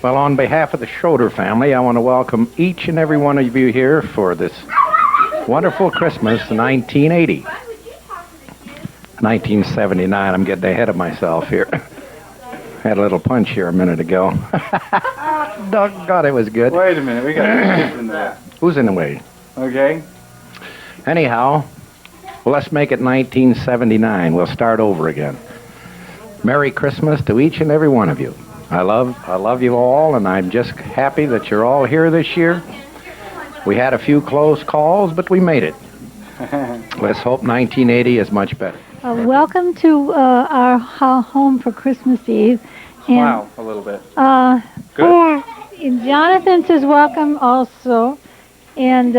Well, on behalf of the Schroeder family, I want to welcome each and every one of you here for this wonderful Christmas 1980. 1979, I'm getting ahead of myself here. Had a little punch here a minute ago. Doggone, it was good. Wait a minute, we got to skip into that. Who's in the way? Okay. Anyhow, well, let's make it 1979. We'll start over again. Merry Christmas to each and every one of you. I love you all, and I'm just happy that you're all here this year. We had a few close calls, but we made it. Let's hope 1980 is much better. Welcome to our home for Christmas Eve. Smile a little bit. Good. And Jonathan says welcome also. And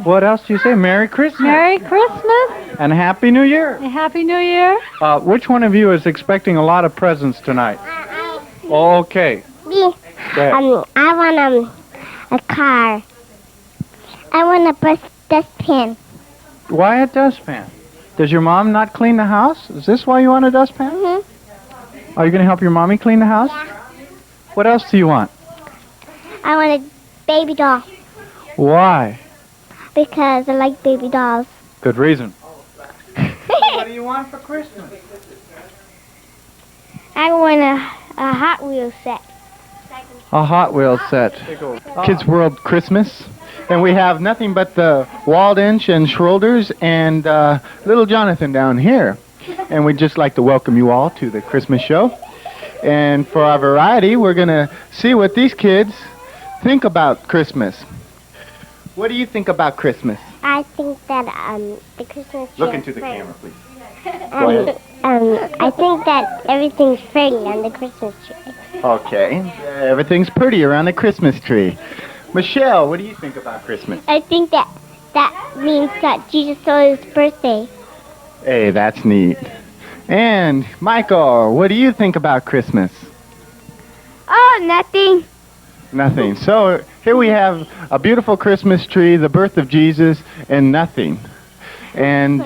what else do you say? Merry Christmas. Merry Christmas. And Happy New Year. And Happy New Year. Which one of you is expecting a lot of presents tonight? Okay. Me. I want a car. I want a dustpan. Why a dustpan? Does your mom not clean the house? Is this why you want a dustpan? Mm-hmm. Are you going to help your mommy clean the house? Yeah. What else do you want? I want a baby doll. Why? Because I like baby dolls. Good reason. What do you want for Christmas? I want a Hot Wheels set. A Hot Wheels set. Kids World Christmas. And we have nothing but the Waldinch and Schroeders and little Jonathan down here. And we'd just like to welcome you all to the Christmas show. And for our variety, we're going to see what these kids think about Christmas. What do you think about Christmas? I think that the Christmas tree. Look into the camera, please. Go ahead. I think that everything's pretty on the Christmas tree. Okay. Everything's pretty around the Christmas tree. Michelle, what do you think about Christmas? I think that means that Jesus saw his birthday. Hey, that's neat. And Michael, what do you think about Christmas? Oh, nothing. Nothing. So here we have a beautiful Christmas tree, the birth of Jesus, and nothing. And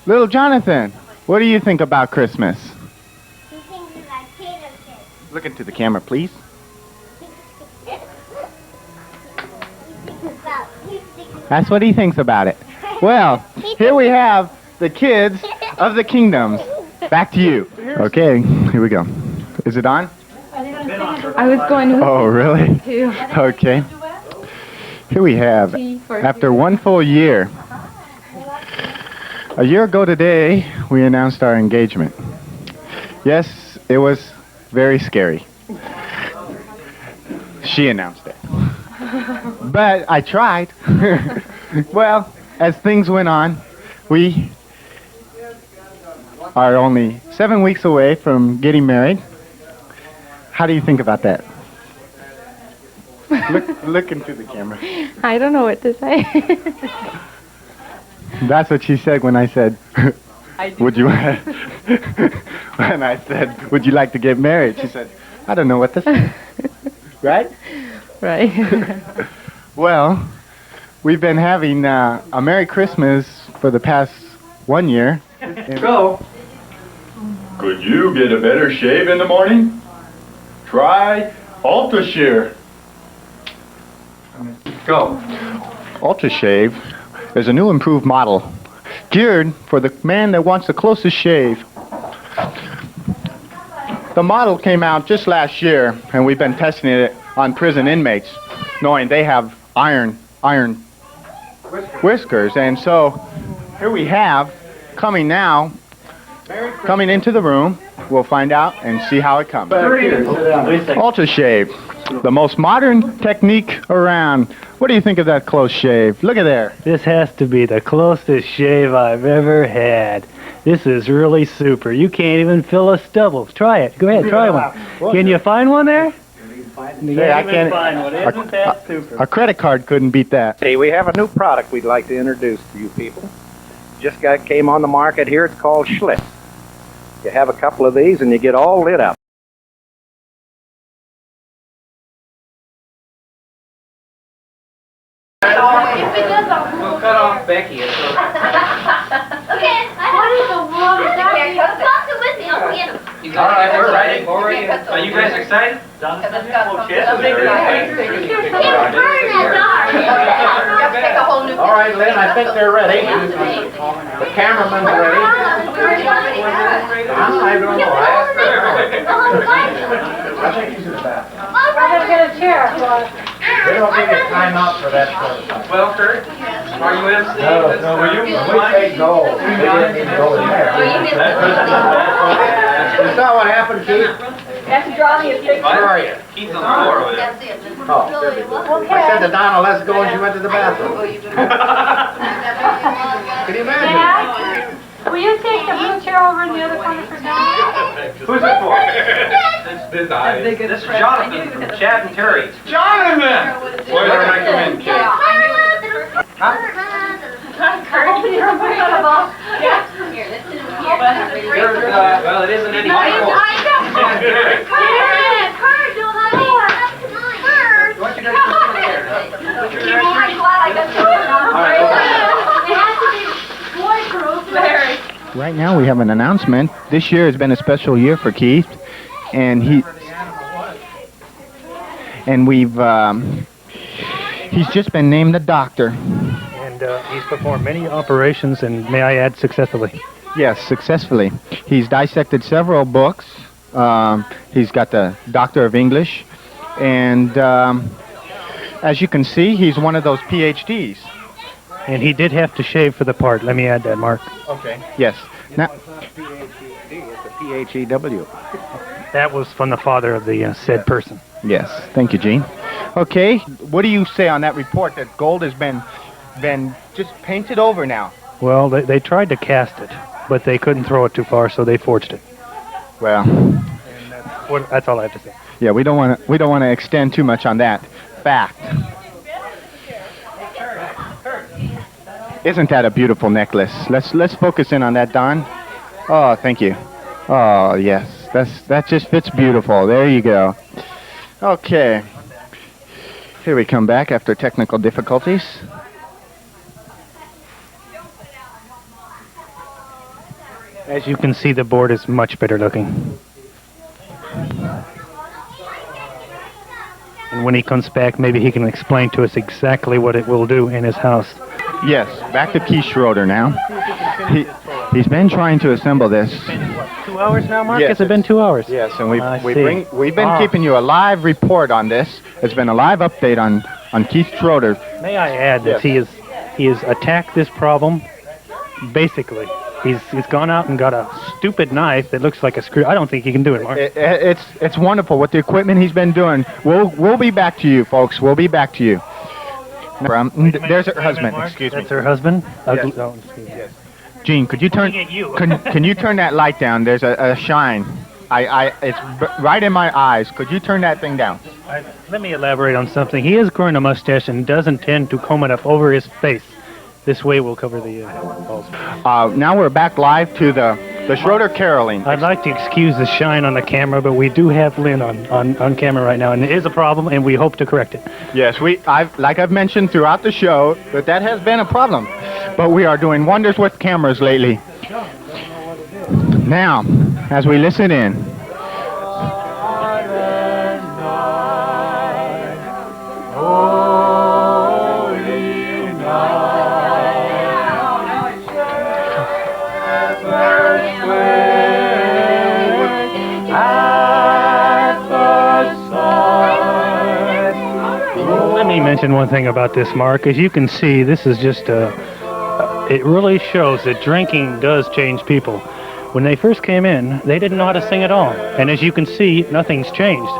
little Jonathan, what do you think about Christmas? He thinks about potato chips. Look into the camera, please. That's what he thinks about it. Well, here we have the kids of the kingdoms. Back to you. Okay, here we go. Is it on? I was going to. Oh, really? Okay. Here we have, after one full year, a year ago today, we announced our engagement. Yes, it was very scary. She announced it. But I tried. Well, as things went on, we are only 7 weeks away from getting married. How do you think about that? Look into the camera. I don't know what to say. That's what she said when I said, would you, when I said, would you like to get married? She said, I don't know what to say. Right? Right. Well, we've been having a Merry Christmas for the past 1 year. Go. Could you get a better shave in the morning? Try Ultra Shear. Go. Ultra Shave is a new improved model geared for the man that wants the closest shave. The model came out just last year, and we've been testing it on prison inmates, knowing they have iron whiskers. And so here we have, coming into the room, we'll find out and see how it comes. Ultra Shave, the most modern technique around. What do you think of that close shave? Look at there. This has to be the closest shave I've ever had. This is really super. You can't even fill a stubble. Try it. Go ahead, try one. Can you find one there? Yeah, I can't find one. Isn't that super? A credit card couldn't beat that. Hey, we have a new product we'd like to introduce to you people. Just came on the market here. It's called Schlitz. You have a couple of these and you get all lit up. We'll cut off Becky. Okay. What in the world is that? Talk to with me. I'll get him. You guys excited? Are you guys excited? All right, Lynn, I think they're ready. The cameraman's ready. I don't know. I think he's in the bathroom. We're going to get a chair. They don't give you time out for that sort of stuff. Well, Kurt, are you MC? No, when we say go, we didn't even go in there. You saw what happened, Keith? Have to draw me a picture. Where are you? Keith's on the floor over there. Oh. I said to Donna, let's go, and she went to the bathroom. Can you imagine? Dad, will you take the blue chair over in the other corner for now? Who's it for? This is Jonathan from Chad and Terry. Jonathan! Why don't I come in, kid? Well, it isn't any Michael. Right now we have an announcement. This year has been a special year for Keith, and he's just been named a doctor. And he's performed many operations, and may I add, successfully. Yes, successfully. He's dissected several books. He's got the Doctor of English, and as you can see, he's one of those PhDs. And he did have to shave for the part. Let me add that, Mark. Okay. Yes. Now, It's a P-H-E-W. That was from the father of the said person. yes. Thank you, Gene. Okay. What do you say on that report that gold has been just painted over now? Well, they tried to cast it, but they couldn't throw it too far, so they forged it. Well, That's all I have to say. yeah. We don't want to extend too much on that fact. Isn't that a beautiful necklace? Let's focus in on that, Don. Oh, thank you. Oh, yes. That just fits beautiful. There you go. Okay. Here we come back after technical difficulties. As you can see, the board is much better looking. And when he comes back, maybe he can explain to us exactly what it will do in his house. Yes, back to Keith Schroeder now. He's been trying to assemble this. 2 hours now, Mark? Yes, Has it been 2 hours? Yes, and we've see. been keeping you a live report on this. It's been a live update on Keith Schroeder. May I add that he has attacked this problem. Basically, he's gone out and got a stupid knife that looks like a screw. I don't think he can do it, Mark. It's wonderful with the equipment he's been doing. We'll be back to you, folks. We'll be back to you. There's her husband. Excuse me. That's her husband. Yes. Oh, excuse me. Gene, could you turn? Can you turn that light down? There's a shine. It's right in my eyes. Could you turn that thing down? Let me elaborate on something. He is growing a mustache and doesn't tend to comb it up over his face. This way we'll cover the balls. Now we're back live to the Schroeder caroling. I'd like to excuse the shine on the camera, but we do have Lynn on camera right now, and it is a problem, and we hope to correct it. Yes, I've mentioned throughout the show that has been a problem, but we are doing wonders with cameras lately. Now, as we listen in. Let me mention one thing about this, Mark. As you can see, this is just it really shows that drinking does change people. When they first came in, they didn't know how to sing at all. And as you can see, nothing's changed.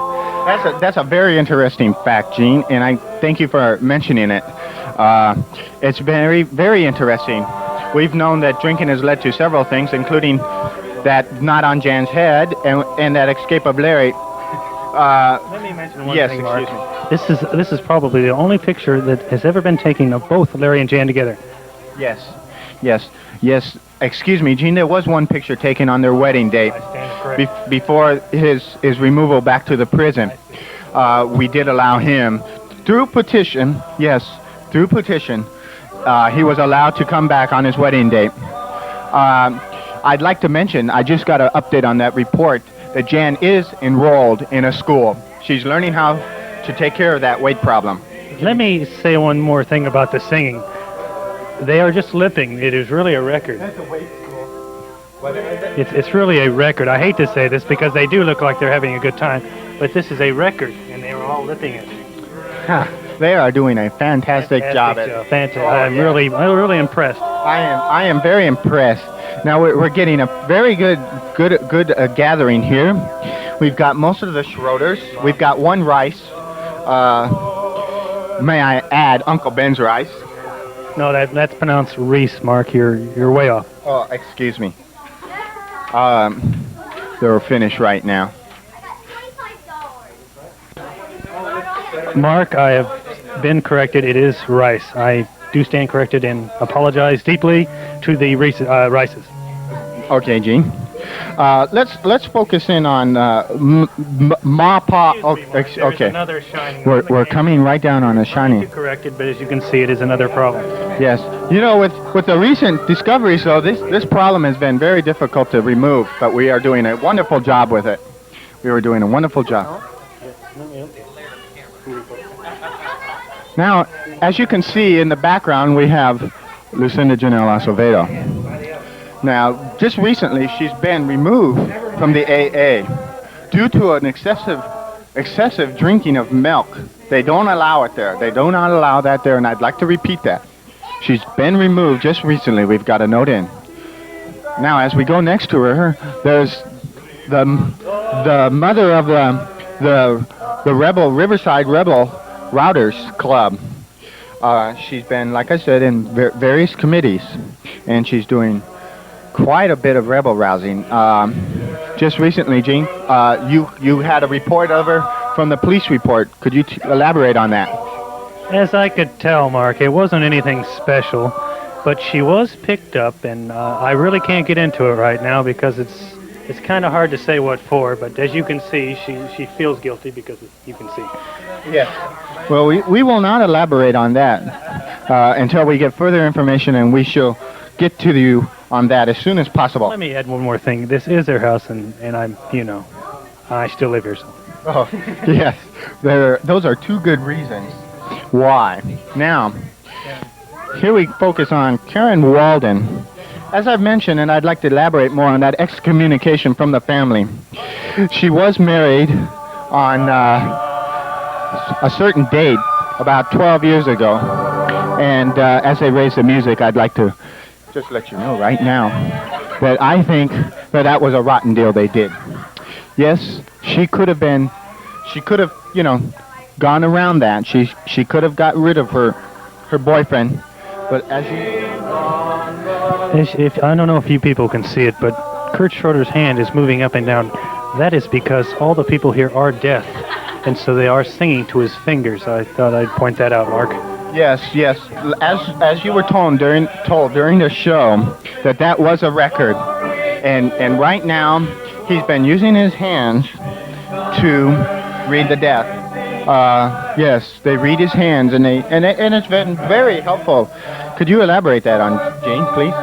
That's a very interesting fact, Gene, and I thank you for mentioning it. It's very, very interesting. We've known that drinking has led to several things, including that knot on Jan's head and that escape of Larry. Let me mention one thing, Mark. Excuse me. This is probably the only picture that has ever been taken of both Larry and Jan together. Yes. Excuse me, Gene. There was one picture taken on their wedding date before his removal back to the prison. We did allow him, through petition. Yes, through petition, he was allowed to come back on his wedding date. I'd like to mention, I just got an update on that report, that Jan is enrolled in a school. She's learning how to take care of that weight problem. Let me say one more thing about the singing. They are just lipping. It is really a record. That's a weight school. It's really a record. I hate to say this because they do look like they're having a good time, but this is a record, and they were all lipping it. They are doing a fantastic job at it. Fantastic. I'm really impressed. I am very impressed. Now we're getting a very good gathering here. We've got most of the Schroeders. We've got one rice. May I add, Uncle Ben's rice? No, that's pronounced Reese, Mark. You're way off. Oh, excuse me. They're finished right now. Mark, I have been corrected. It is rice. I do stand corrected and apologize deeply to the rices. Okay, Gene. Let's focus in on Ma Pa. Okay. Another shining. We're coming right down on a shiny. Corrected, but as you can see, it is another problem. Yes. You know, with the recent discoveries, though, this problem has been very difficult to remove, but we are doing a wonderful job with it. We were doing a wonderful job. Now, as you can see in the background, we have Lucinda Janelle Acevedo. Now, just recently, she's been removed from the AA due to an excessive drinking of milk. They don't allow it there. They do not allow that there, and I'd like to repeat that. She's been removed just recently. We've got a note in. Now, as we go next to her, there's the mother of the Riverside Rebel Routers Club. She's been, like I said, in various committees, and she's doing quite a bit of rebel rousing. Just recently, Gene, you had a report over from the police report. Could you elaborate on that? As I could tell, Mark, it wasn't anything special, but she was picked up, and I really can't get into it right now because it's kind of hard to say what for, but as you can see, she feels guilty because you can see. Yes. Well, we will not elaborate on that until we get further information, and we shall get to you on that as soon as possible. Let me add one more thing. This is their house, and I'm, I still live here, so. Oh, yes. Those are two good reasons why. Now, here we focus on Karen Walden. As I've mentioned, and I'd like to elaborate more on that excommunication from the family. She was married on a certain date about 12 years ago. And as they raise the music, I'd like to just let you know right now that I think that was a rotten deal they did. Yes, she could have, gone around that. She could have got rid of her boyfriend, but as I don't know if you people can see it, but Kurt Schroeder's hand is moving up and down. That is because all the people here are deaf, and so they are singing to his fingers. I thought I'd point that out, Mark. Yes. As you were told during the show that was a record, and right now he's been using his hands to read the deaf. Yes, they read his hands, and it's been very helpful. Could you elaborate that on Gene, please?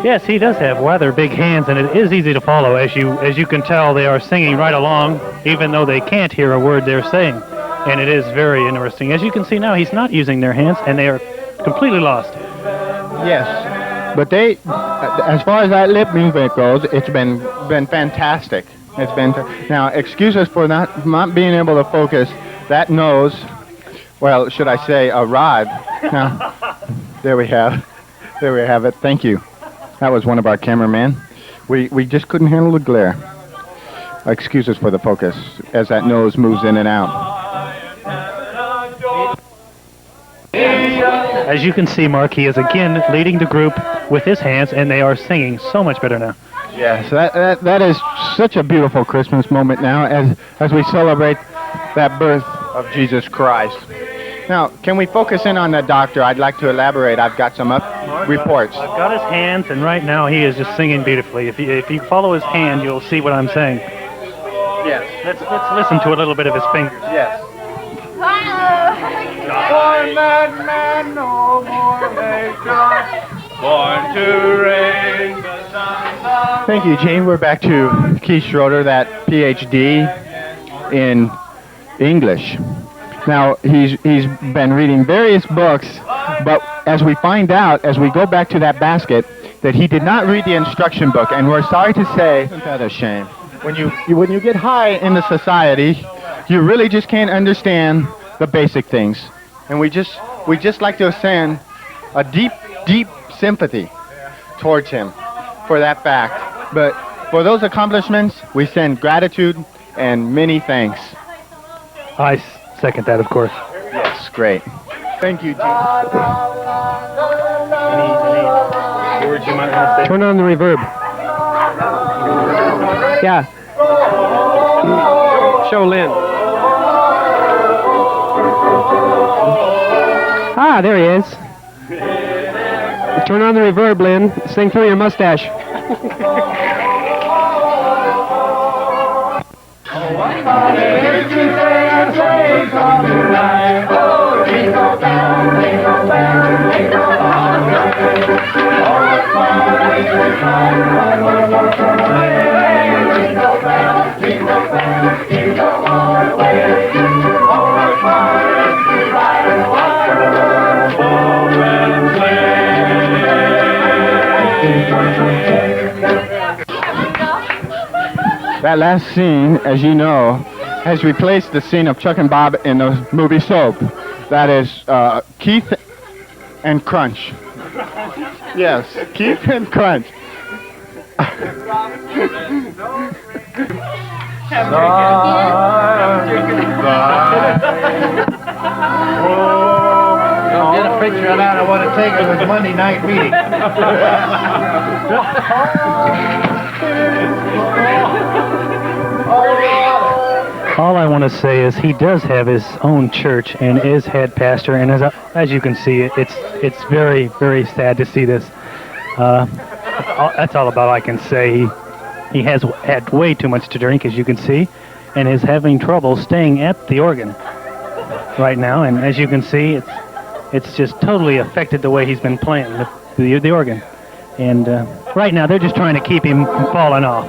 Yes, he does have rather big hands, and it is easy to follow. As you can tell, they are singing right along, even though they can't hear a word they're saying. And it is very interesting. As you can see now, he's not using their hands, and they are completely lost. Yes, but they, as far as that lip movement goes, it's been fantastic. It's been now. Excuse us for not being able to focus. That nose, well, should I say, arrived. Now, there we have it. Thank you. That was one of our cameramen. We just couldn't handle the glare. Excuse us for the focus as that nose moves in and out. As you can see, Mark, he is again leading the group with his hands, and they are singing so much better now. Yes, that is such a beautiful Christmas moment now as we celebrate that birth of Jesus Christ. Now, can we focus in on the doctor? I'd like to elaborate. I've got some reports. I've got his hands, and right now he is just singing beautifully. If you follow his hand, you'll see what I'm saying. Yes. Let's listen to a little bit of his fingers. Yes. Born madman, no more may die. Born to reign the sun. Thank you, Gene. We're back to Keith Schroeder, that PhD in English. Now, he's been reading various books, but as we find out, as we go back to that basket, that he did not read the instruction book, and we're sorry to say, isn't that a shame? When you get high in the society, you really just can't understand the basic things. And we just like to send a deep, deep sympathy towards him for that fact. But for those accomplishments, we send gratitude and many thanks. I second that, of course. Yes, great. Thank you, Gene. Any words you might want to say? Turn on the reverb. Yeah. Show Lynn. Ah, there he is. Turn on the reverb, Lynn. Sing through your mustache. That last scene, as you know, has replaced the scene of Chuck and Bob in the movie Soap. That is Keith and Crunch. Yes, Keith and Crunch. Get a picture of that. I want to take it with Monday night meeting. All I want to say is he does have his own church and is head pastor, and as you can see, it's very, very sad to see this. That's all about I can say. He has had way too much to drink, as you can see, and is having trouble staying at the organ right now. And as you can see, it's just totally affected the way he's been playing the organ. And right now, they're just trying to keep him from falling off.